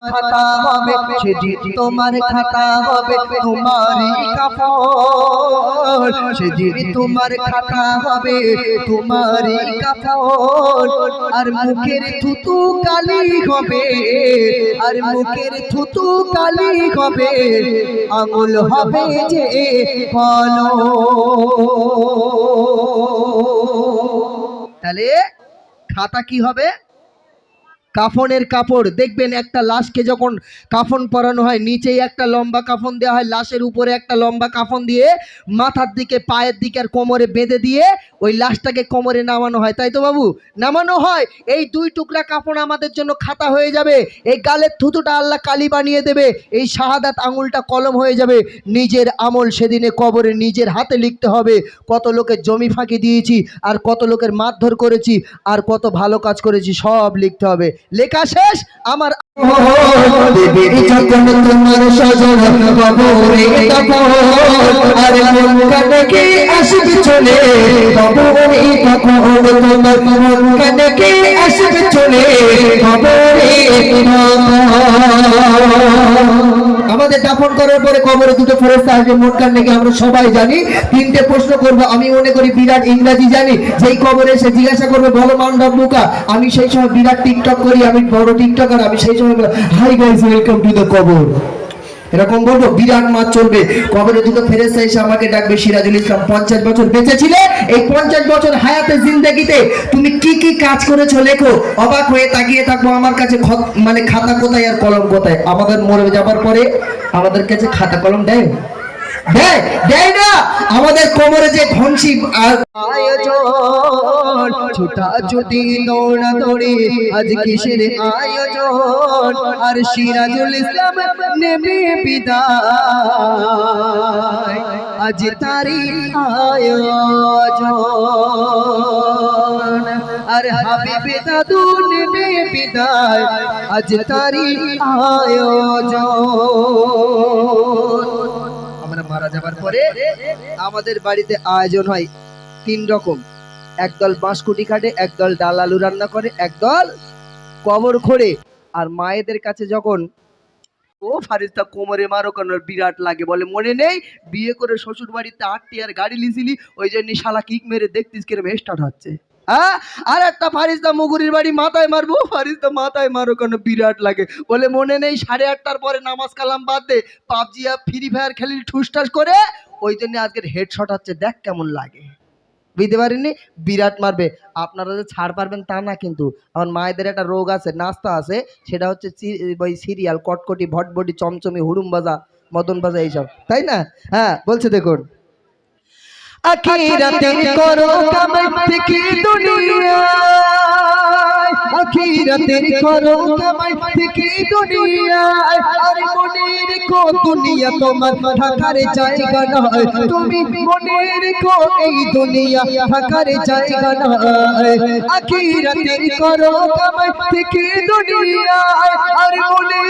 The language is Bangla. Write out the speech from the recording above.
খাতা হবে সেদিন তোমার খাতা হবে তোমারই কাফন, সেদিন তোমার খাতা হবে তোমারই কাফন। আর মুখের থুতু কালি হবে, আর মুখের থুতু কালি হবে, আঙুল হবে যে কলম। তাহলে খাতা কি হবে? কাফনের কাপড়। দেখবেন একটা লাশকে যখন কাফন পরানো হয় নিচেই একটা লম্বা কাফন দেওয়া হয়, লাশের উপরে একটা লম্বা কাফন দিয়ে মাথার দিকে পায়ের দিকে আর কোমরে বেঁধে দিয়ে ওই লাশটাকে কোমরে নামানো হয়, তাই তো বাবু? নামানো হয়। এই দুই টুকরা কাফন আমাদের জন্য খাতা হয়ে যাবে। এই গালের থুতুটা আল্লাহ কালি বানিয়ে দেবে, এই শাহাদাত আঙুলটা কলম হয়ে যাবে। নিজের আমল সেদিনে কবরে নিজের হাতে লিখতে হবে। কত লোকের জমি ফাঁকি দিয়েছি, আর কত লোকের মারধর করেছি, আর কত ভালো কাজ করেছি, সব লিখতে হবে। লেখা শেষ আমার তোমার সজন কবরে তখন, আর মন কানে আসবে চলে কবরে তখন, তোমার মন কানে আসবে চলে কবরে। আমাদের দাফন করার পরে কবরে দুটো ফেরেশতা আসবে মন কান ডেকে, আমরা সবাই জানি। তিনটে প্রশ্ন করবো, আমি মনে করি বিরাট ইংরাজি জানি। যেই কবরে এসে জিজ্ঞাসা করবে বলো মান্ডব মুকা, আমি সেই সময় বিরাট টিকটক করি, আমি বড় টিকটকার, আমি সেই সময় hi guys welcome to the কবর, এরকম বলবো। বিরাট মাছ চলবে। কবরে দুটো ফেরেশতা এসে আমাকে ডাকবে, সিরাজুল ইসলাম 50 বছর বেঁচে ছিলে, এই 50 বছর হায়াতে জিন্দেগিতে তুমি কি কি কাজ করেছো লেখো। অবাক হয়ে তাকিয়ে থাকবো আমার কাছে, মানে খাতা কোথায় আর কলম কোথায়? আমাদের মরে যাবার পরে আমাদের কাছে খাতা কলম দেয়? দেয়? দেয় না। আমাদের কোমরে যে ঘনশি আয়োজন, ছোটা যদি দৌড়া দৌড়ি, আজ কিসের আয়োজন? আর সিরাজুল ইসলাম নেবে বিদায়, আজ তারি আয়োজন। আর হাবিবে দাদু নেবে বিদায়, আজ তারি আয়োজন। মারা যাবার পরে আমাদের বাড়িতে আয়োজন হয় 3 রকম। একদল বাঁশকুটি কাটে, একদল ডাল আলু রান্না করে, একদল কবর খোঁড়ে। আর মায়েদের কাছে যখন ও ফারিস্তা কোমরে মারো কেন বিরাট লাগে, বলে মনে নেই বিয়ে করে শ্বশুর বাড়িতে 8টি আর গাড়ি লিছিলি, ওই জন্য শালা কিক মেরে দেখতিস কিরম স্টার্ট হচ্ছে। আর একটা ফারিস্তা মুগুরির বাড়ি মাথায় মারবো, ফারিস্তা মাথায় মারো কেন বিরাট লাগে, বলে মনে নেই 8:30টার পরে নামাজ কালাম বাদ দে পাবজি আর ফ্রি ফায়ার খেলি ঠুসঠাস করে, ওই জন্য আজকের হেডশট হচ্ছে, দেখ কেমন লাগে। বুঝতে পারিনি? বিরাট মারবে। আপনারা যে ছাড় পারবেন তা না, কিন্তু আমার মায়েদের একটা রোগ আছে, নাস্তা আছে, সেটা হচ্ছে ওই সিরিয়াল কটকটি ভটবটি চমচমি হুড়ুম বাজা মদন বাজা এইসব, তাই না? হ্যাঁ বলছে দেখুন, আখিরাতে করো কামাই থেকে দুনিয়া, আখিরাতে করো কামাই থেকে দুনিয়া। আর মনে রেখো দুনিয়া তোমার থাকার জায়গা নয়, তুমি মনে রেখো এই দুনিয়া থাকার জায়গা নয়। আখিরাতে করো কামাই থেকে দুনিয়া, আর মনে